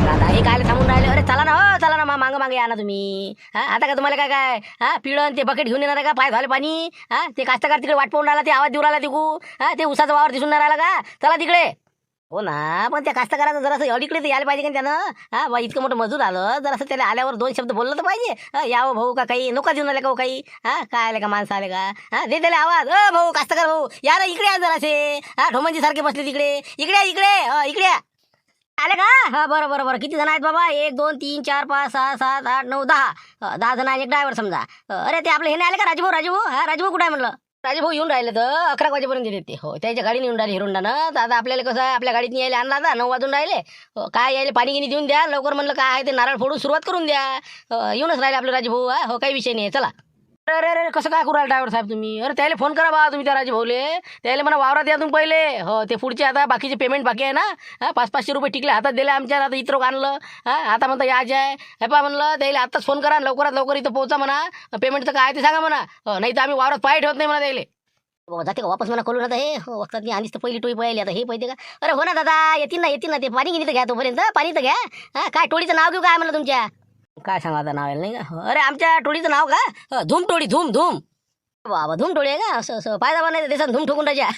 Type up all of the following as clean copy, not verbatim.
दादा हे काय थांबून राहिले? अरे चला ना, हो चला ना, मागं मागे या ना तुम्ही. हा आता का तुम्हाला काय काय पिळण ते बकेट घेऊन येणार आहे का? पाय झाले पाणी. ते कास्तकार तिकडे वाट पाहून राहिला, ते आवाज देऊ राहिला तिकू. ते उसाचा वावर दिसून नाही राहिला का? चला तिकडे. हो ना, पण त्या कास्तकाराचं जरासं अलीकडे तर यायला पाहिजे का त्यानं? बा इतकं मोठं मजूर आलं, जरासं त्याला आल्यावर दोन शब्द बोललं तर पाहिजे. यावं भाऊ का काही नका देऊन आले का हो काही? काय आले का माणसं आले का? दे त्याला आवाज. भाऊ कास्तकार भाऊ या ना इकडे, या जरासे. ढोमंजी सारखे बसले तिकडे. इकडे या, इकडे इकडे या. आले का? बरं बरं बरं. किती जण आहेत बाबा? 1 2 3 4 5 6 7 8 9 10. 10 जण आणि एक ड्रायव्हर समजा. अरे ते आपले हे नाही आले का राजभाऊ? राजभाऊ राजभाऊ कुठे आहे म्हणलं? राजभाऊ येऊन राहिले तर 11 वाजेपर्यंत येते ते. हो त्याच्या गाडीने येऊन राहिले हिरोंडानं. तर आता आपल्याला कसं आहे, आपल्या गाडीत यायला आणला आता 9 वाजून राहिले. काय यायला पाणी गिनी देऊन द्या लवकर, म्हणलं काय आहे ते नारळ फोडून सुरुवात करून द्या. येऊनच राहिले आपले राजभाऊ. हो काही विषय नाही, चला. अरे अरे अरे कसं काय करू राहिला ड्रायव्हर साहेब तुम्ही? अरे त्याला फोन करा बा तुम्ही त्या राजभाऊले. त्याला म्हणा वावरात या तुम्ही पहिले. हो ते पुढचे आता बाकीचे पेमेंट बाकी आहे ना. 500-500 रुपये टिकले हातात दिले आमच्या. आता इथं आणलं. आता म्हणता यायचे आहे. हे पा म्हणलं त्याला आत्ताच फोन करा, लवकरात लवकर इथं पोहोचा म्हणा. पेमेंटचं काय ते सांगा म्हणा. नाही तर आम्ही वावरात पाय ठेवत नाही म्हणा त्याला. जाते का वापस म्हणा करून? आता हे वक्तात मी आधीच तर पहिली टोळी पळाली, आता हे पाहिजे का? अरे हो ना दादा, येतील ना ते. पाणी घेणी तर घ्या तोपर्यंत. पाणी तर घ्या. काय टोळीचं नाव घेऊ काय म्हणलं तुमच्या? काय सांगा आता नाव आहे नाही का? अरे आमच्या टोळीचं नाव का? धूम टोळी, धूम धूम. बाबा धूम टोळी आहे का? असं असं पायदा नाही देसान धूम ठोकून राजा.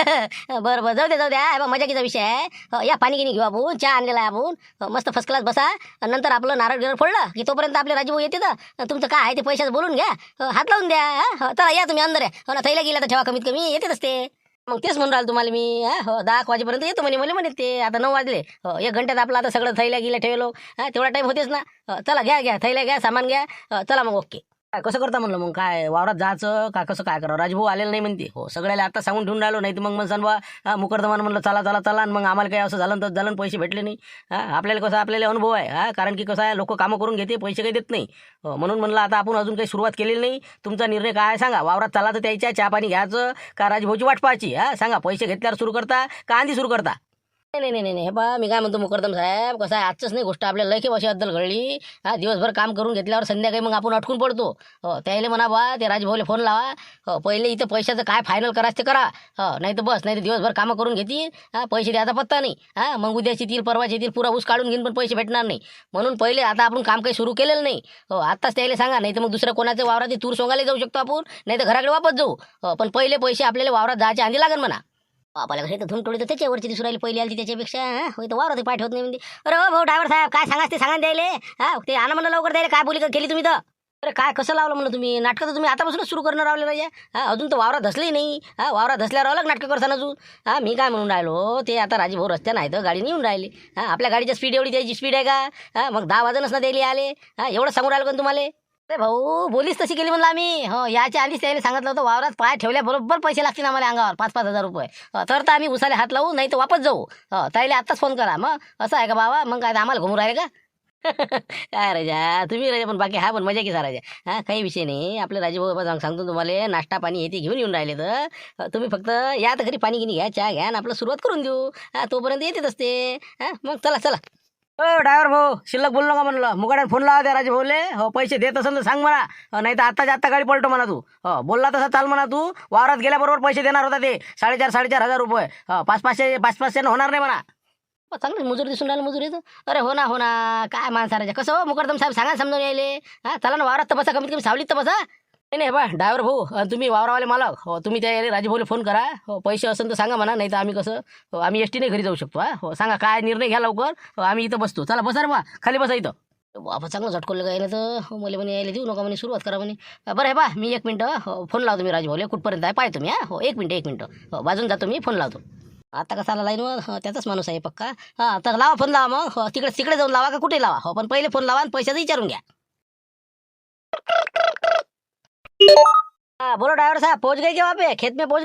बरं बरं जाऊ द्या. मजाकीचा विषय आहे. या पाणी गिनी घेऊ आपण. चहा आणलेला आहे आपण. नंतर फर्स्ट क्लास बसा. नंतर आपलं नारळ गिरळ फोडलं की तोपर्यंत आपले राजभाऊ येते तर तुमचं काय आहे ते पैशाचं बोलून घ्या. हात लावून द्या. चला या तुम्ही अंदर या. हो ना, थैला गेला तर ठेवा, कमीत कमी येतेच ते. मग तेच म्हणून राहिलं तुम्हाला मी. 10 वाजेपर्यंत येतो म्हणे ते. आता 9 वाजले. 1 घंट्यात आपलं आता सगळं थैल्या गेल्या ठेवलो. तेवढा टाईम होतेच ना. चला घ्या थैल्या घ्या, सामान घ्या. चला मग ओके. काय कसं करता म्हणलं मग? काय वावरात जायचं का कसं काय करावं? राजभाऊ आलेलं नाही म्हणते. हो सगळ्याला आता सांगून ठेवून राहिलो, नाही तर मग म्हणसान बा मुकरदमान म्हणलं चला चला चला, आणि मग आम्हाला काही असं झालं तर झालं, पैसे भेटले नाही. आपल्याला कसं आपल्याला अनुभव आहे. कारण की कसं आहे, लोक कामं करून घेते, पैसे काही देत नाही. म्हणून म्हणलं आता आपण अजून काही सुरुवात केलेली नाही. तुमचा निर्णय काय सांगा? वावरात चला तर त्याच्या चहा पाणी घ्यायचं का राजभाऊची वाट पाहायची? सांगा, पैसे घेतल्यावर सुरू करता का आधी सुरू करता? नाही हे बा मी काय म्हणतो मुकरदम साहेब, कसं आहे आजच नाही गोष्ट, आपल्या लयके वर्षाबद्दल घडली. दिवसभर काम करून घेतल्यावर संध्याकाळी मग आपण अटकून पडतो. त्याला म्हणा बा ते राजभाऊला फोन लावा. पहिले इथं पैशाचं काय फायनल करायचं ते करा. नाही तर बस, नाही तर दिवसभर कामं करून घेतील. पैसे द्यायचा पत्ता नाही. मग उद्याच येतील, परवाच येतील, पुरा ऊस काढून घेईन पण पैसे भेटणार नाही. म्हणून पहिले आता आपण काम काही सुरू केलेलं नाही. आत्ताच त्याला सांगा, नाही तर मग दुसऱ्या कोणाच्या वावरात तूर सोंगायला जाऊ शकतो आपण, नाही तर घराकडे वापस जाऊ. पण पहिले पैसे आपल्याला वावरात जायच्या आधी लागेल म्हणा. बापाला कसं तर धुमटोळी तर त्याच्यावरची दिसून राहिली, पहिली आली त्याच्यापेक्षा. होय तर वावरात पाय ठेवत नाही म्हणजे. अरे हो भाऊ ड्रायव्हर साहेब, काय सांगा ते सांगा द्यायले. ते आणा म्हणलं लवकर द्यायला. काय बोली केली तुम्ही तर? अरे काय कसं लावलं म्हणलं तुम्ही? नाटकं तर तुम्ही आतापासूनच सुरू करणार राहिले राजा. अजून तर वावरात धसली नाही. वावरात धसल्यावर अलग नाटकं करसान अजून. मी काय म्हणून राहिलो, ते आता राजभाऊ रस्त्या नाही तर गाडीने येऊन राहिले. आपल्या गाडीची स्पीड एवढी, त्याची स्पीड आहे का? मग 10 वाजनच ना द्यायला आले. एवढं सांगून राहिलो का तुम्हाला? अरे भाऊ बोलीच तशी केली म्हणलं आम्ही. याच्या आधीच त्याने सांगितलं होतं, वावरात पाय ठेवल्याबरोबर पैसे लागतील आम्हाला अंगावर 5-5 हजार रुपये. तर आम्ही उसाले हात लावू, नाही तर वापस जाऊ. ताईले आत्ताच फोन करा. मग असं आहे का बाबा? मग काय आम्हाला घुमू राहिले का? काय राजा तुम्ही राजा, पण बाकी पण मजा की राजा. काही विषय नाही. आपले राजभाऊ सांगतो तुम्हाला, नाश्ता पाणी येते घेऊन येऊन राहिले तर तुम्ही फक्त या तर घरी, पाणी गिनी घ्या, चहा घ्या, आणि आपलं सुरुवात करून देऊ. तोपर्यंत येतेच असते. मग चला चला. ड्रायव्हर भाऊ शिल्लक बोललो का म्हणलं? मुगाड्यात फोन लावा त्या राजभाऊले. पैसे देत असेल तर सांग म्हणा, नाही तर आत्ताच्या आत्ता गाडी पलटो म्हणा तू. बोलला तसा चाल म्हणा तू. वावरात गेल्याबरोबर पैसे देणार होता ते 4,500 हजार रुपये. 500-500 होणार नाही म्हणा. चांगलं मजूर दिसून राहिलं मजूर येतं. अरे हो ना काय माणसाराच्या कसं हो मुकरदम साहेब, सांगा समजून यायले. चला ना वावरात तर बसा, कमीत कमी सावलीत तर बसा. नाही बा ड्रायव्हर भाऊ, तुम्ही वावरावाले मालक तुम्ही त्या राजभाऊला फोन करा. पैसे असेल तर सांगा म्हणा, नाही तर आम्ही कसं आम्ही एसटीने घरी जाऊ शकतो. सांगा काय निर्णय घ्या लवकर. आम्ही इथं बसतो. चला बसा रे बा, खाली बसा इथं. बाबा चांगलं झटकवलं गायला तर. मला म्हणे यायला देऊ नका म्हणे, सुरुवात करा म्हणे. बरं आहे बा, मी 1 मिनिटं फोन लावतो मी राजभाऊला. कुठपर्यंत आहे पाहतो मी. 1 मिनिटं बाजून जातो मी, फोन लावतो. आता कसा आला लाईनवर? त्याचाच माणूस आहे पक्का. तर लावा फोन लावा मग. तिकडे जाऊन लावा का कुठे लावा. पण पहिले फोन लावा आणि पैशाचं विचारून घ्या. बोलो ड्राइवर साहब, पहुंच गए क्या? वहाँ पे खेत में पहुंच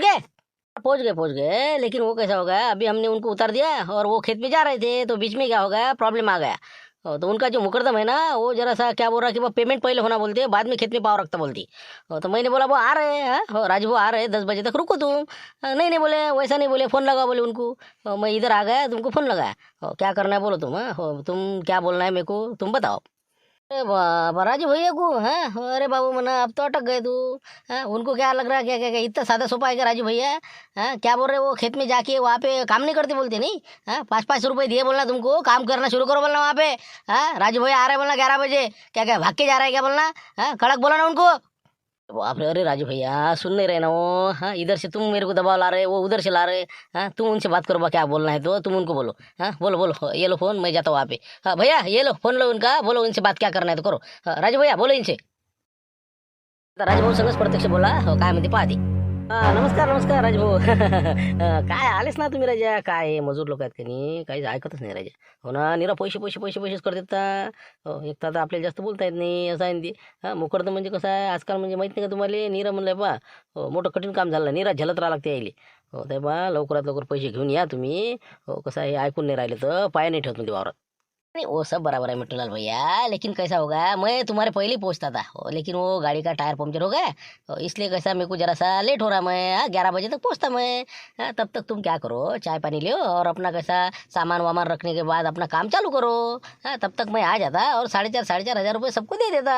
गए। लेकिन वो कैसा हो गया, अभी हमने उनको उतार दिया और वो खेत में जा रहे थे, तो बीच में क्या हो गया, प्रॉब्लम आ गया। तो उनका जो मुकदम है ना, वो जरा सा क्या बोल रहा कि वो पेमेंट पहले होना बोलते, बाद में खेत में पाव रखता बोलती। तो मैंने बोला वो आ रहे हैं, राजू वो आ रहे हैं, 10 बजे तक रुको तुम। नहीं बोले, वैसा नहीं बोले, फ़ोन लगा बोले उनको। मैं इधर आ गया, तुमको फ़ोन लगाया। क्या करना है बोलो तुम। तुम क्या बोलना है मेरे को तुम बताओ। अरे बाबा राजू भैया को हाँ, अरे बाबू मना अब तो अटक गए तू। हाँ, उनको क्या लग रहा है, क्या क्या क्या इतना सादा सोपा है क्या राजू भैया? हाँ, क्या बोल रहे हो, वो खेत में जाके वहाँ पे काम नहीं करते बोलते नहीं? हाँ, 5-5 रुपए दिए बोलना तुमको, काम करना शुरू करो बोलना वहाँ पे। हाँ, राजू भैया आ रहे बोलना 11 बजे, क्या क्या भाग के जा रहा है क्या बोलना? हाँ, कड़क बोला ना उनको। बाप रे, अरे राजू भैया सुन नहीं रहे ना वो। हाँ, इधर से तुम मेरे को दबाव ला रहे, वो उधर से ला रहे। हाँ, तुम उनसे बात करो बा, क्या बोलना है तो तुम उनको बोलो। हाँ, बोलो बोलो, ये लो फोन, मैं जाता हूँ वहाँ पे। हाँ भैया, ये लो फोन, लो उनका, बोलो इनसे बात क्या करना है तो करो। हाँ, राजू भैया बोलो इनसे। आता राजभाऊ संगच प्रत्यक्ष बोला, हो काय म्हणते पाहते. हा, नमस्कार नमस्कार राजभाऊ. काय आलेच ना तुम्ही राजा? काय हे मजूर लोक आहेत का नाही, काहीच ऐकतच नाही राजा. हो ना, निरा पैसे पैसे पैसे पैसेच करतात का? हो, एक तर आता आपल्याला जास्त बोलता येत नाही, असं आहे ना ते. हा, मुकरदं म्हणजे कसं आहे आजकाल, म्हणजे माहित नाही का तुम्हाला, निरा म्हणलंय बा. हो, मोठं कठीण काम झालं, निरा झलत राहा लागते यायले. हो ते बा, लवकरात लवकर पैसे घेऊन या तुम्ही. हो, कसं आहे ऐकून नाही राहिले तर पाय नाही ठेवत म्हणजे वावरात. नहीं वो सब बराबर है मिट्टूलाल भैया, लेकिन कैसा होगा, मैं तुम्हारे पहले ही पहुंचता था, लेकिन वो गाड़ी का टायर पंक्चर हो गया, इसलिए कैसा मेरे को जरा सा लेट हो रहा, मैं 11 बजे तक पहुंचता मैं। हाँ, तब तक तुम क्या करो, चाय पानी लो और अपना कैसा सामान वामान रखने के बाद अपना काम चालू करो। हाँ, तब तक मैं आ जाता और 4,500 सबको दे देता।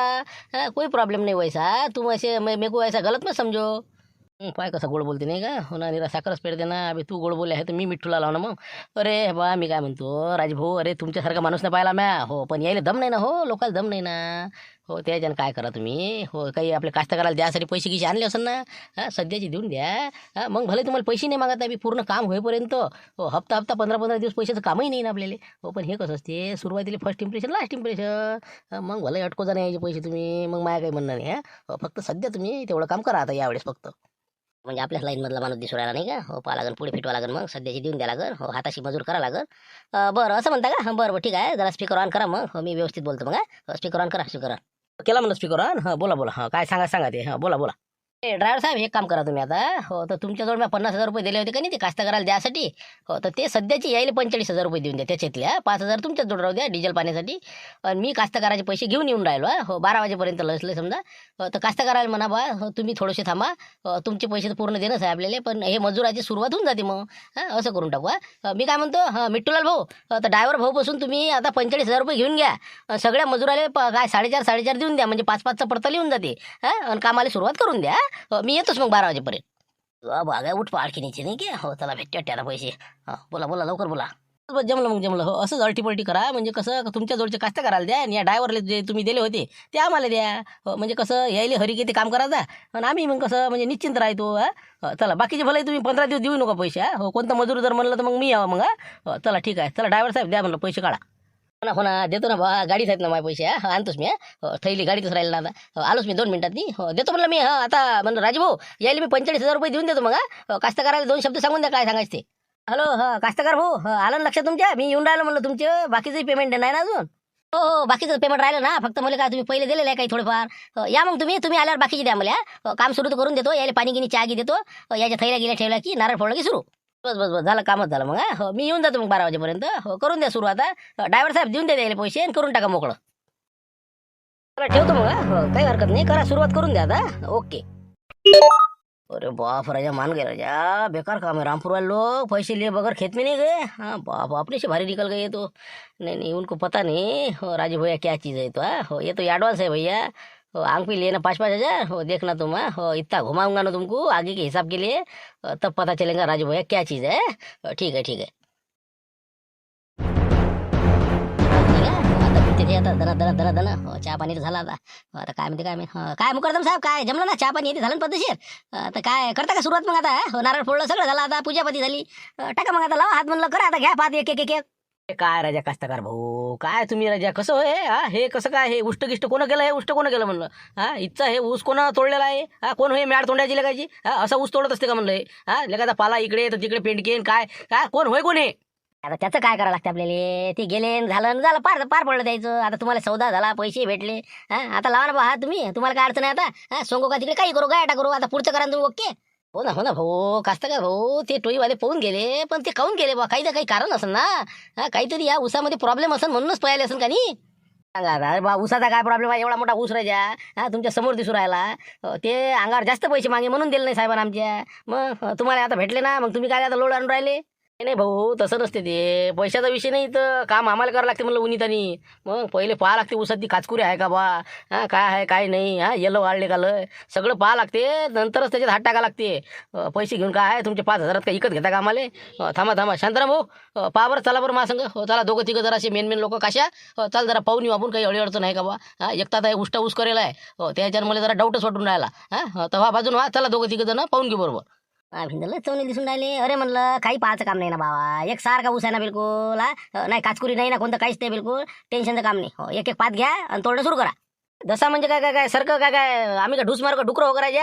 हाँ, कोई प्रॉब्लम नहीं वैसा, तुम ऐसे मेरे को ऐसा गलत मत समझो। पाय कसं गोड बोलते नाही का, हो ना, निरा साखरच पेड दे ना. अबे तू गोड बोलले आहे तर मी मिठ्ठूला लाव ना मग. अरे बा, मी काय म्हणतो राजभाऊ, अरे तुमच्यासारखा माणूस नाही पाहिला म्या. हो, पण यायला दम नाही ना, हो लोकांना दम नाही ना. हो, त्याच्यानं काय करा तुम्ही, हो काही आपले कास्तकाराला द्यासाठी पैसे गिसे आणले असेल ना. हां, सध्याची देऊन द्या. हां, मग भले तुम्हाला पैसे नाही मागत आहे, मी पूर्ण काम होईपर्यंत. हो, हप्ता हप्ता 15-15 दिवस पैशाचं कामही नाही ना आपल्याला. हो, पण हे कसं असते, सुरुवातीला फर्स्ट इम्प्रेशन लास्ट इम्प्रेशन. मग भले अटको जा यायचे पैसे तुम्ही, मग माझ्या काही म्हणणं नाही. हां, फक्त सध्या तुम्ही तेवढं काम करा आता यावेळेस फक्त. म्हणजे आपल्याच लाईनमधला माणूस दिसू राहिला नाही का, हो पाहा लागेल, पुढे फिटवा लागेल, मग सध्याची देऊन द्या लागेल. हो, हाताशी मजूर करा लागेल. बरं असं म्हणता का? बरं बरं ठीक आहे, जरा स्पीकर ऑन करा मग. हो, मी व्यवस्थित बोलतो मग. स्पीकर ऑन करा, स्पीकर ऑन केला म्हणलं, स्पीकर ऑन. हां, बोला बोला, हां काय सांगा सांगा ते, हां बोला बोला. ड्रायव्हर साहेब एक काम करा तुम्ही आता. हो, तर तुमच्याजवळ मी 50,000 रुपये दिले होते का नाही ते कास्तकाराला द्यासाठी. हो, तर ते सध्याचे यायले 45,000 रुपये देऊन द्या, त्याच्यातल्या 5,000 तुमच्याच जोड राहू द्या डिझेल पाण्यासाठी. आणि मी कास्तकाराचे पैसे घेऊन येऊन राहिलो. हो, 12 वाजेपर्यंत लसले समजा. तर कास्तकाराला म्हणा बा, हो, तुम्ही थोडेसे थांबा. तुमचे पैसे तर पूर्ण देणंच आहे आपल्याला, पण हे मजुराची सुरुवात होऊन जाते मग. हां, असं करून टाकू. मी काय म्हणतो, हां मिट्टूलाल भाऊ, तर ड्रायव्हर भाऊ बसून तुम्ही आता 45,000 रुपये घेऊन घ्या. सगळ्या मजुराले काय 4.5 देऊन द्या, म्हणजे 5-5चा पडता येऊन जाते. हां, आणि कामाला सुरुवात करून द्या. मी येतोच मग 12 वाजेपर्यंत. बागा उठ पाडकी न्यायची नाही की. हो, चला भेटते वाटते आता पैसे. हा, बोला बोला लवकर बोला. बस जमलं मग जमलं. हो, असंच अल्टीपल्टी करा, म्हणजे कसं तुमच्या जोडचे कास्तकाराला द्या आणि या ड्रायव्हरला जे तुम्ही दिले होते ते आम्हाला द्या. हो, म्हणजे कसं यायले हरी किती काम करायचा आणि आम्ही मग कसं म्हणजे निश्चिंत राहतो. चला, बाकीचे भले तुम्ही 15 दिवस देऊ नका पैसे. हो, कोणता मजूर जर म्हणलं तर मग मी यावं मग. चला ठीक आहे, चला ड्रायव्हर साहेब द्या म्हणलं पैसे काढा. हो ना देतो ना बा, गाडीच आहेत ना माझे पैसे. आणतोच मी. थैली गाडीतच राहील ना आता. आलोच मी 2 मिनिटात. हो, देतो म्हणलं मी. आता म्हणलं राजभाऊ यायला मी 45,000 रुपये देऊन देतो मग. कास्तकाराला 2 शब्द सांगून द्या काय सांगायचं ते. हॅलो, हां कास्तकार भाऊ, आलं ना लक्षात तुमच्या? मी येऊन राहिलो म्हणलं, तुमचे बाकीचंही पेमेंट नाही ना अजून. हो हो, बाकीचं पेमेंट राहिलं ना, फक्त मला काय तुम्ही पहिले दिलेलं आहे काही थोडेफार. या मग तुम्ही आल्यावर बाकीचे द्या मला. काम सुरू तर करून देतो, यायला पाणी गिनी चहा गी देतो. याच्या थैल्या गेल्या ठेवल्या की नारळ फोडला की सुरू. बस बस बस, झालं कामच झालं मग. हो, मी येऊन जातो मग 12 वाजेपर्यंत. हो, करून द्या सुरू आता. ड्रायव्हर साहेब देऊन द्या यायला पैसे आणि करून टाका मोकळं. चला ठेवतो मग. हो, काही हरकत नाही, करा सुरुवात करून द्या आता. ओके. अरे बाप राजा, मान गए राजा, बेकार काम है। रामपुर वाले लोग पैसे लिए बगैर खेत में नहीं गए। हाँ बाप, अपने से भारी निकल गए ये तो। नहीं नहीं, उनको पता नहीं हो राजू भैया क्या चीज़ है तो। हो, ये तो एडवांस है भैया। हो, आंख भी लेना 5-5 हज़ार। हो, देखना तुम। हो, इतना घुमाऊंगा ना तुमको आगे के हिसाब के लिए, तब पता चलेगा राजू भैया क्या चीज़ है। ठीक है ठीक है। ठीक आहे. हो, आता तिथे आता दना दना दना दना. हो, चहा पाणी तर झाला आता. हो, आता काय म्हणते काय मी, काय मुकरदम साहेब, काय जमलं ना, चहा पाणी येते झालं ना पद्धतशीर. आता काय करता का सुरुवात मग आता? हो, नारळ फोडलं सगळं झालं आता, पूजापाती झाली. टाका मग आता, लावा हात म्हणलं, करा आता, घ्या पाहत एक एक एक एक. काय राजा कास्तकार भाऊ, काय तुम्ही राजा, कसं होय? हे कसं काय, हे उष्ट गिष्ट कोणं केलं, हे उष्ट कोणं केलं म्हणलं? इथचा हे ऊस कोणं तोडलेला आहे? कोण होय मॅड तोंडाची लगायची? असं ऊस तोडत असते का म्हणलं हे? लगायचा पाला इकडे तर तिकडे पेंडकेन काय काय, कोण होय कोण हे? आता त्याचं काय करावं लागतं आपल्याला? ते गेले न झालं पार पार पडलं द्यायचं. आता तुम्हाला सौदा झाला, पैसे भेटले. आता लावा ना बा तुम्ही, तुम्हाला काय अडचण आहे आता? सोंगो का तिकडे काही करू, गायटा करू, आता पुढचं करा ना तुम्ही. ओके. हो ना भाऊ, कास्तकार भाऊ, ते टोळीवाले पळून गेले, पण ते काऊन गेले बा? काही ना काही कारण असेल ना. काहीतरी या ऊसामध्ये प्रॉब्लेम असेल, म्हणूनच पळाले असेल का नाही? सांगा आता. अरे बा, ऊसाचा काय प्रॉब्लेम आहे? एवढा मोठा ऊस राजा तुमच्या समोर दिसू राहिला. ते अंगावर जास्त पैसे मागे म्हणून दिले नाही साहेबांना आमच्या. मग तुम्हाला आता भेटले ना, मग तुम्ही काय आता लोड आणून राहिले? नाही भाऊ, तसं नसते ते. पैशाचा विषय नाही, तर काम आम्हाला करावं लागते म्हणलं उन्हीतानी. मग पहिले पाहा लागते उसात ती काचकुरी आहे का बा, हा काय आहे काय नाही, हा येलं वाढले का लय, सगळं पाहा लागते, नंतरच त्याच्यात हात टाका लागते. पैसे घेऊन काय तुमचे 5,000 काय इकत घेता का आम्हाला? थांबा थांबा शांताराम भाऊ, पहा बरं, चला बरं महासंग. चला दोघं तिघं जरा असे मेन लोक कशा. चाल जरा पाहून येऊ आपण, काही अडचण आहे का बा. हा एकटा आहे उष्टा ऊस करेल आहे. त्याच्यावर मला जरा डाऊटच वाटून राहिला. हा तेव्हा बाजून व्हा, चला दोघं तिघं जण पाहून घेऊ बरोबर. भिंदल चवणे दिसून राहिले. अरे म्हणलं काही पाहायचं काम नाही ना बाबा, एक सारखा ऊस आहे ना बिलकुल. हा नाही काचकुरी नाही ना कोणतं, काहीच नाही बिलकुल. टेन्शनचं काम नाही. एक एक पात घ्या आणि तोडणं सुरू करा. जसा म्हणजे काय काय काय सारखं काय काय आम्ही काय ढूस मार डुकरं हो करायचे?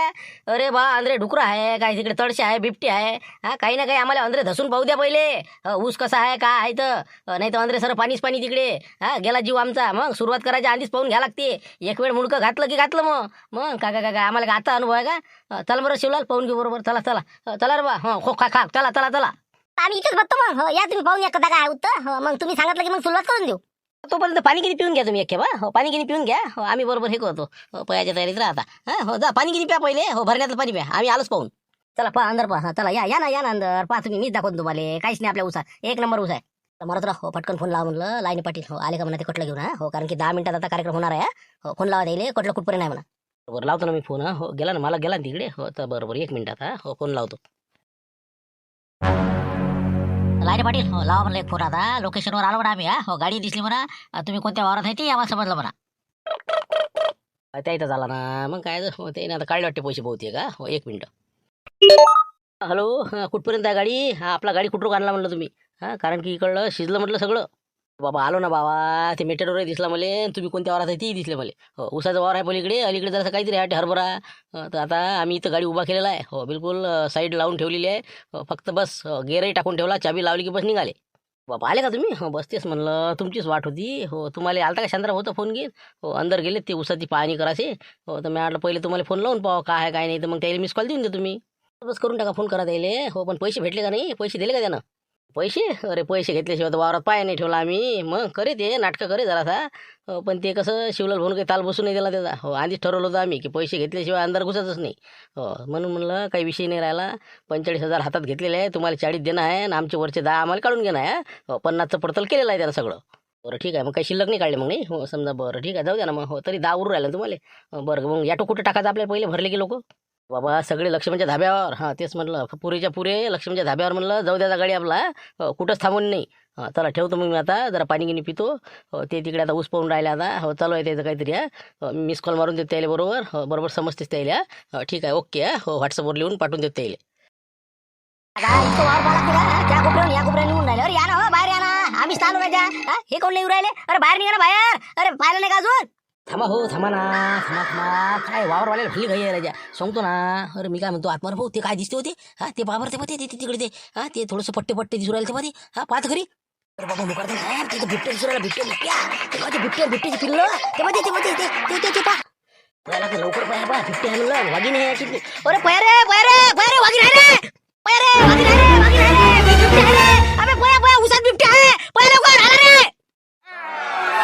अरे बा अंधरे डुकरं आहे काय, तिकडे तळशे आहे, बिबटी आहे. हा काही ना काही आम्हाला अंधरे धसून पाहू द्या पहिले. ऊस कसा आहे काय आहे तर, नाही तर अंधरे सर पाणीच पाणी तिकडे. हा गेला जीव आमचा. मग सुरुवात करायच्या आधीच पाहून घ्या लागते. एक वेळ मुडकं घातलं की घातलं. मग काय काय काय आम्हाला काय आता अनुभव आहे का? चला बरं शिवलाल पाहून घेऊ बरोबर. चला चला चला रे बा. हो खा खा, चला चला चला. आम्ही इथेच बघतो मग. या तुम्ही पाहून या कदा काय उत्तर. मग तुम्ही सांगितलं की मग सुरुवात करून देऊ. तोपर्यंत पाणी किती पिऊन घ्या तुम्ही एक बा. पाणी किती पिऊन घ्या. आम्ही बरोबर हे करतो. पयाच्या तयारीत राहता. हो जा पाणी किती प्या पहिले. भरण्यातलं पाणी प्या, आम्ही आलोच पाहून. चला पहा अंदर पहा. चला या या ना अंदर पहा तुम्ही. मीच दाखवतो तुम्हाला. काहीच नाही आपल्या उसा, एक नंबर ऊस आहे. मरत राहा. पटकन फोन लावा म्हणलं. लाईनी पाटील आले का म्हणा ते कटलं घेऊन. कारण की 10 मिनिटात आता कार्यक्रम होणार आहे. फोन लावा द्यायला. कटलं कुठपर्यंत आहे म्हणा. बरोबर लावतो ना मी फोन. गेला ना मला, गेला ना तिकडे. तर बरोबर 1 मिनिटात फोन लावतो. लाईनी पाटील लावा म्हणलं एक फोन. आता लोकेशनवर आलो म्हणा आम्ही. गाडी दिसली म्हणा. तुम्ही कोणत्या वावरात आहे ते आम्हाला समजलं म्हणा. त्या इथं झाला ना. मग काय ते ना आता काढले वाटते पैसे बहुते का. 1 मिनिट. हॅलो, कुठपर्यंत आहे गाडी? आपला गाडी कुठून आणला म्हणलं तुम्ही? कारण की इकडलं शिजलं म्हटलं सगळं. बाबा आलो ना बाबा. ते मेटेडोर दिसला मला. तुम्ही कोणत्या वावरात आहे ती दिसले मला. उसाचा वावर आहे पलीकडे, अलीकडे जरासं काहीतरी आहे हरभरा. तर आता आम्ही इथं गाडी उभा केलेला आहे. बिलकुल साईड लावून ठेवलेली आहे. फक्त बस गेअरही टाकून ठेवला, चाबी लावली की बस निघाले. बाबा आले का तुम्ही? बस तेच म्हणलं, तुमचीच वाट होती. तुम्हाला आलता का शांतराम होतं फोन घेत? अंदर गेले ते उसाची पाहणी करायचे. तर मी म्हटलं पहिले तुम्हाला फोन लावून पाहा काय आहे काय नाही, तर मग त्याला मिस कॉल देऊन द्या तुम्ही. बस करून टाका फोन करा त्याला. पण पैसे भेटले का नाही? पैसे दिले का त्यानं? पैसे? अरे पैसे घेतल्याशिवाय तर वावरात पाय नाही ठेवला आम्ही. मग करे ते नाटकं करे जरासा. पण ते कसं शिवलाल म्हणून काही ताल बसून नाही दिला त्याचा. आधीच ठरवलं होतं आम्ही की पैसे घेतल्याशिवाय अंदर घुसतच नाही. म्हणून म्हणलं काही विषय नाही राहिला. 45,000 हातात घेतलेले आहे. तुम्हाला 40 देणं आहे आणि आमचे वरचे 10 आम्हाला काढून घेणं आहे. 50चं पडतल केलेलं आहे त्यानं सगळं. बरं ठीक आहे. मग काही शिल्लक नाही काढले मग नाही. समजा बरं ठीक आहे जाऊ द्या ना मग. तरी 10 उरून राहिलं तुम्हाला. बरं मग याटो कुठे टाकायचं आपल्याला पहिले भरले की लोक? बाबा सगळे लक्ष्मणच्या धाब्यावर. तेच म्हटलं पुरेच्या पुरे लक्ष्मणच्या धाब्यावर म्हणलं. जाऊ द्याचा गाडी आपला. कुठंच थांबून नाही. चला ठेवतो मग मी आता. जरा पाणी गिनी पितो. ते तिकडे आता ऊस पाहून राहिले आता. चालू आहे त्याचं काहीतरी. मिस कॉल मारून देत त्याला बरोबर. बरोबर समजतेच त्याला. ठीक आहे ओके. व्हॉट्सअपवर लिहून पाठवून देत त्याला. त्या कोपऱ्यावर या कोपऱ्यावर निघून राहिले. अरे या ना बाहेर या ना. आम्ही चालू राजा. हे कोण नाही राहिले? अरे बाहेर निघा ना बाहेर. अरे पाहिलं नाही का अजून? थांबा थांबा ना. थांबा काय वावरवाल्याला फुली घाई आहे राजा. सांगतो ना. अरे मी काय म्हणतो आत्मार भाऊ ते काय दिसते होते? ते बाबर ते ते तिकडे ते थोडंसं पट्टे पट्टे दिसू राहिले ते मध्ये. पाहत खरी. अरे बाबा मुकार तिथं बिबट्या दिसू राहिला. बिबट्याची पिल्लं ते मध्ये ते पहा लवकर पाय बा. बिबट्या म्हणलं वागिन आहे याची. अरे पया रे वागिन आहे रे. वागिन आहे रे. बिबट्या आहे रे. अबे पया उसात बिबट्या आहे. पया लवकर आला रे.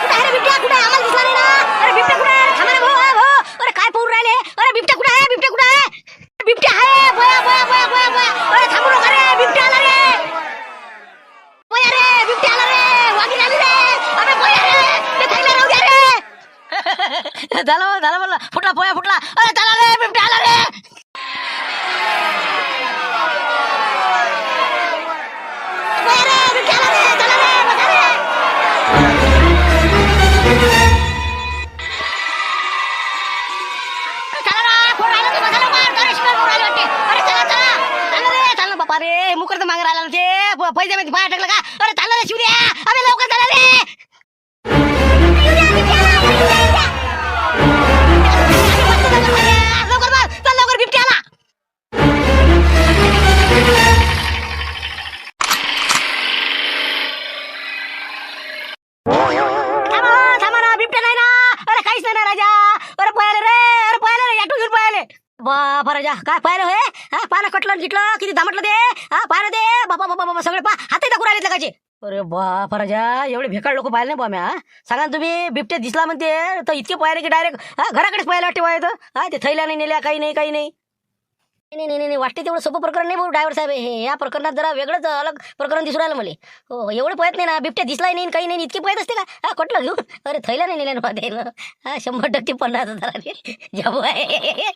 कुठे आहे रे बिबट्या? कुठे आम्हाला दिसला नाही ना. अरे बिबट्या कुठे आहे? थांबा रे भाऊ. अरे काय पाहून राहिले? अरे बिबट्या कुठे आहे? बिबट्या आहे. पया. अरे थांबू नका रे. बिबट्या आला रे. पया रे. बिबट्या आला रे. वागिन आली रे. अबे पया रे. ते थैला राहू द्या रे. झालं म्हणलं. फुटला पया फुटला. अरे चला रे. बिबट्या आला रे. पया रे. बिबट्या आला रे. चला रे. बसा रे. बापा रे मुकर तर मागे राहिला ते पैसे मध्ये पाय टाकलं का? अरे चाललं रे शिव द्या. अरे लवकर चला रे. लवकर बस. चल लवकर बिबट्या आला. थांबा ना. बिबट्या नाही ना. अरे काहीच नाही ना राजा. अरे पळाले रे. याटून घेऊन पळाले. बापा राजा काय पाहिलं होय? पानं कटलं जिटलं किती दामटलं ते. पाहिलं ते बाबा सगळे हातही दाखवून राहिले लगाचे. अरे बापा राजा एवढे भेकाड लोक पाहिले नाही बा म्या. सांगा ना तुम्ही. बिबट्या दिसला म्हणते तर इतके पाहिले की डायरेक्ट घराकडेच पाहायला वाटते. ते थैल्या नाही नेल्या काही नाही. नाही वाटते तेवढं सोपं प्रकरण नाही भाऊ ड्रायव्हर साहेब. हे या प्रकरणात जरा वेगळंच अलग प्रकरण दिसून राहिलं मला. हो एवढं पळत नाही ना, बिबट्या दिसलाही नाही काही नाही, इतकी पळत असते का? हा कटलं घेऊन अरे थैला नाही नेलं ना. हा 100% 50,000 जाऊ आहे.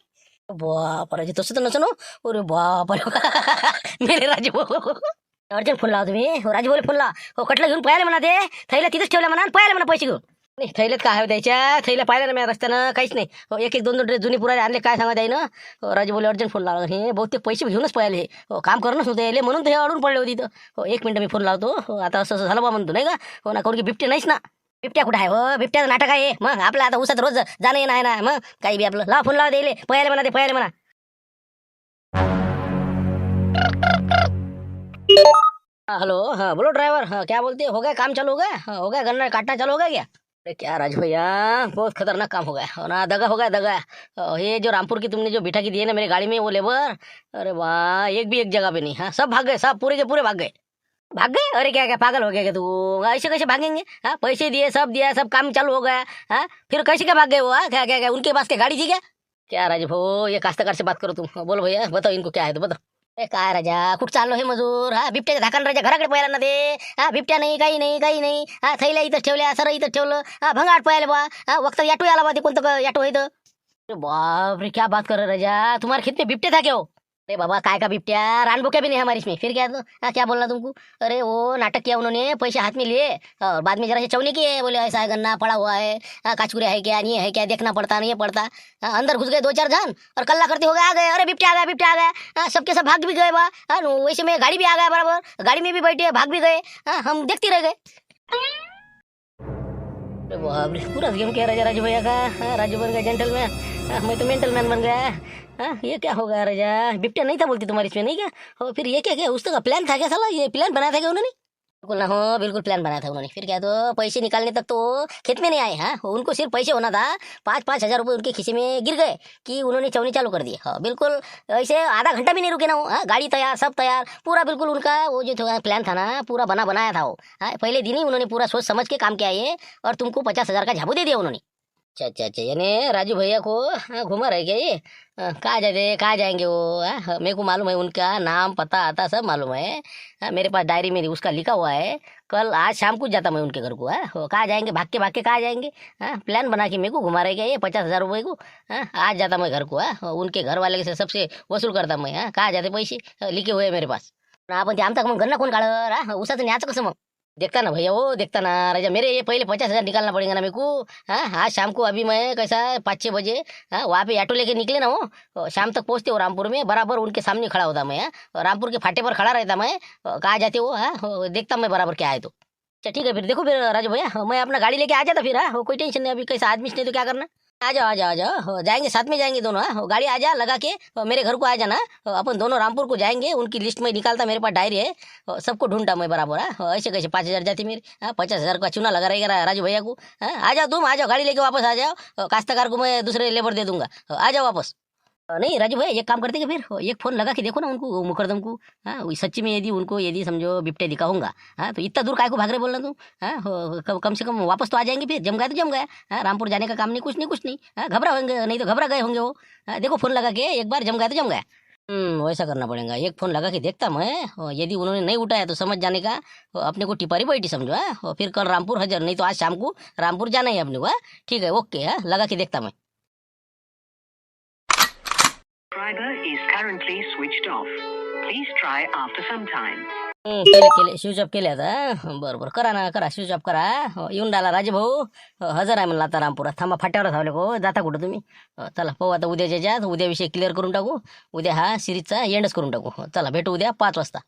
बाप रे तसं तर नसं. अरे बाप रे मेरे राजू भाऊ अर्जंट फोन लावा तुम्ही. हो राजू भाऊ फोन लावा. हो कटलं घेऊन पळाले म्हणा, ते थैला तिथेच ठेवलं म्हणा, पळाले म्हणा पैसे घेऊन. नाही थैल्यात काय हवं द्यायच्या, थैला पाहिलं ना मी रस्त्यानं काहीच नाही. हो एक एक दोन दोन ड्रेस जुनी पुराले आणले, काय सांगा द्याय ना. राजू बोले अर्जंट फोन लावला. हे बहुतेक पैसे घेऊनच पळाले. हो काम करणंच होते याले, म्हणून ते अडून पडले होते इथं. हो 1 मिनिट मी फोन लावतो. हो आता असं असं झालं बा म्हणतो नाही का. हो ना, करून की बिबटे नाहीच ना. बिबट्या कुठं आहे? हो बिबट्याचं नाटक आहे मग आपलं आता उसात रोज जाणं येणं आहे ना, मग काही बी आपलं लावा फोन लावा द्यायले, पळाले म्हणा ते पळाले म्हणा. हेलो हाँ बोलो ड्राइवर. हाँ क्या बोलते हो गया काम चालू हो गया? हाँ, हो गया गन्ना काटना चालू हो गया क्या? अरे क्या राज भैया बहुत खतरनाक काम हो गया. हो ना दगा हो गया दगा. ये जो रामपुर की तुमने जो बिठा की दी है ना मेरी गाड़ी में वो लेबर, अरे वाह एक भी एक जगह पे नहीं. हाँ सब भाग गए, सब पूरे के पूरे भाग गए. भाग गए? अरे क्या क्या पागल हो गया क्या तू? ऐसे कैसे भागेंगे? हाँ पैसे दिए सब दिया, सब काम चालू हो गया. हाँ फिर कैसे क्या भाग गए वो? हाँ क्या क्या क्या उनके पास क्या गाड़ी थी क्या? क्या राज भाऊ ये कास्तकार से बात करो तुम. बोलो भैया बताओ इनको क्या है तो बताओ. ए काय राजा कुठं चाललो हे मजूर? हा बिबट्याच्या धाकान राजा घराकडे पळाला ना ते. हा बिबट्या नाही काही नाही काही नाही. हा थैल्या इथंच ठेवल्या, सरळ इथंच ठेवलं. हा भंगाट पळाले बा. हा वक्त याटू आला बा, ते कोणतं याटू आहे. बाप रे क्या बात कर रहे राजा, तुम्हारे खेत में बिबटे था क्या हो? अरे बाबा काय का बिबट्या, रानबुक्या भी नहीं हमारी इसमें. फिर क्या तो? हाँ क्या बोलना तुमको? अरे वो नाटक किया उन्होंने, पैसे हाथ में लिए और बाद में जरा से चौनी किए, बोले ऐसा है गन्ना पड़ा हुआ है, काचकुरे है क्या नहीं है क्या देखना पड़ता नहीं पड़ता. अंदर घुस गए 2-4 जन और कल्ला करते हो गए आ गए. अरे बिबट्या आ गया बिबट्या आ गया. सबके सब भाग भी गए बा. वैसे में गाड़ी भी आ गया बराबर, गाड़ी में भी बैठे भाग भी गए. हम देखते रह गए. बाप रे पूरा गेम क्या राजा राजू भैया का. राजू बन गया जेंटलमैन. मैं तो मेंटल मैन बन गया. ये क्या हो गया राजा? बिबट्या नहीं था बोलती तुम्हारी इसमें नहीं क्या? हो फिर ये क्या क्या उस का प्लान था क्या साला? ये प्लान बनाया था क्या उन्होंने? बिल्कुल ना, हो बिल्कुल प्लान बनाया था उन्होंने. फिर क्या तो पैसे निकालने तक तो खेत में नहीं आए. हाँ उनको सिर्फ पैसे होना था. 5-5 हजार रुपये उनके खिसे में गिर गए कि उन्होंने चौनी चालू कर दी. हाँ बिल्कुल ऐसे आधा घंटा भी नहीं रुके ना वो. हाँ गाड़ी तैयार सब तैयार पूरा बिल्कुल उनका वो जो प्लान था ना पूरा बनाया था वो. हाँ पहले दिन ही उन्होंने पूरा सोच समझ के काम किया ये, और तुमको 50,000 का झाबू दे दिया उन्होंने. अच्छा यानी राजू भैया को घुमा रहे क्या ये? कहाँ जाते कहाँ जाएंगे वो? मेरे को मालूम है उनका नाम पता आता सब मालूम है. मेरे पास डायरी में उसका लिखा हुआ है. कल आज शाम को जाता मैं उनके घर को. कहाँ जाएंगे भाग के कहाँ जाएंगे? प्लान बना के मेरे को घुमा रहे क्या ये 50,000 रुपये को? आज जाता मैं घर को. उनके घर वाले से सबसे वसूल करता मैं. कहाँ जाते पैसे लिखे हुए मेरे पास. आपण ते आमचा मग घरना कोण काढ उसाचं न्याचं कसं मग? देखता ना भैया वो देखता ना राजा, मेरे ये पहले 50,000 निकालना पड़ेगा ना मेरे को. आज शाम को अभी मैं कैसा 5-6 बजे वहाँ पे ऑटो लेके निकले ना वो, शाम तक पहुँचते हो रामपुर में, बराबर उनके सामने खड़ा होता मैं. रामपुर के फाटे पर खड़ा रहता मैं. कहाँ जाते हो? देखता मैं बराबर क्या है तो. अच्छा ठीक है फिर देखो फिर राजू भैया मैं अपना गाड़ी लेके आ जाता फिर. कोई टेंशन नहीं, अभी कैसा आदमी नहीं तो क्या करना. आ जाओ जाएंगे साथ में जाएंगे दोनों. गाड़ी आ जा लगा के मेरे घर को आ जाना. अपन दोनों रामपुर को जाएंगे. उनकी लिस्ट में निकालता, मेरे पास डायरी है. सबको ढूंढता मैं बराबर. ऐसे कैसे 5,000 जाती मेरी. 50,000 का चूना लगा रहेगा राजू भैया को. आ जाओ तुम, आ जाओ गाड़ी लेके वापस आ जाओ. काश्तकार को मैं दूसरे लेबर दे दूंगा. आ जाओ वापस. नहीं राजू भाई एक काम करते कि फिर एक फोन लगा के देखो ना उनको मुकरदम को. सच्ची में यदि उनको यदि समझो बिबटे दिखा होगा तो इतना दूर काय को भाग रहे बोलना तुम. कम से कम वापस तो आ जाएंगे. फिर जम गया तो जम गया. रामपुर जाने का काम नहीं कुछ नहीं. घबरा होंगे नहीं तो घबरा गए होंगे वो. देखो फोन लगा के एक बार जम गया तो जम गया. वैसा करना पड़ेगा. एक फोन लगा के देखता मैं. यदि उन्होंने नहीं उठाया तो समझ जाने का अपने को टिपारी बैठी समझो. फिर कल रामपुर हजर, नहीं तो आज शाम को रामपुर जाना है अपने को. ठीक है ओके. लगा के देखता मैं. Subscriber is currently switched off. Please try after some time. केले स्विच ऑफ केले आता. बरोबर करा ना करा स्विच ऑफ करा. येऊन राहिला राजे भाऊ. हजर आहे म्हणला आता रामपुरात. थांबा फाट्यावर थांबले को जाता कुठं तुम्ही? चला पाहू आता उद्याच्या उद्या विषय क्लिअर करून टाकू. उद्या हा सिरीजचा एंडच करून टाकू. चला भेटू उद्या 5 वाजता.